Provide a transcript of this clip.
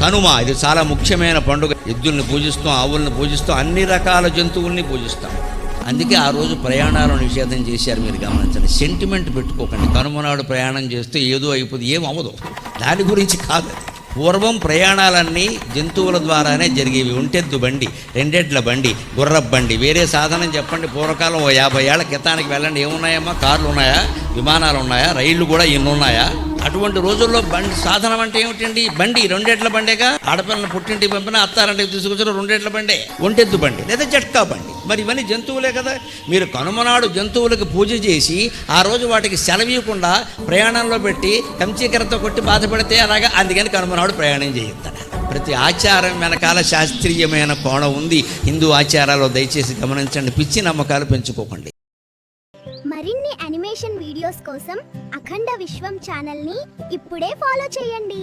కనుమ ఇది చాలా ముఖ్యమైన పండుగ. ఎద్దుల్ని పూజిస్తాం, ఆవుల్ని పూజిస్తాం, అన్ని రకాల జంతువుల్ని పూజిస్తాం. అందుకే ఆ రోజు ప్రయాణాలను నిషేధం చేశారు. మీరు గమనించండి, సెంటిమెంట్ పెట్టుకోకండి. కనుమ నాడు ప్రయాణం చేస్తే ఏదో అయిపోతుంది, ఏం అవ్వదు, దాని గురించి కాదు. పూర్వం ప్రయాణాలన్నీ జంతువుల ద్వారానే జరిగేవి. ఒంటెద్దు బండి, రెండెడ్ల బండి, గుర్రపు బండి, వేరే సాధనం చెప్పండి. పూర్వకాలం 50 ఏళ్ల క్రితానికి వెళ్ళండి, ఏమున్నాయమ్మా? కార్లు ఉన్నాయా? విమానాలు ఉన్నాయా? రైళ్లు కూడా ఎన్ని ఉన్నాయా? అటువంటి రోజుల్లో బండి సాధనం అంటే ఏమిటండి? బండి, రెండేట్ల బండేగా. ఆడపిల్లలను పుట్టింటికి పంపిన అత్తారంటికి తీసుకొచ్చిన రెండేట్ల బండే, ఒంటెద్దు బండి లేదా జట్కా బండి. మరి ఇవన్నీ జంతువులే కదా. మీరు కనుమనాడు జంతువులకు పూజ చేసి ఆ రోజు వాటికి సెలవీయకుండా ప్రయాణంలో పెట్టి కంచీకరతో కొట్టి బాధపడితే అలాగా. అందుకని కనుమనాడు ప్రయాణం చేయొద్దాడు. ప్రతి ఆచారం వెనకాల శాస్త్రీయమైన కోణం ఉంది. హిందూ ఆచారాలు దయచేసి గమనించండి, పిచ్చి నమ్మకాలు పెంచుకోకండి. మరిన్ని యానిమేషన్ వీడియోస్ కోసం అఖండ విశ్వం ఛానల్ని ఇప్పుడే ఫాలో చేయండి.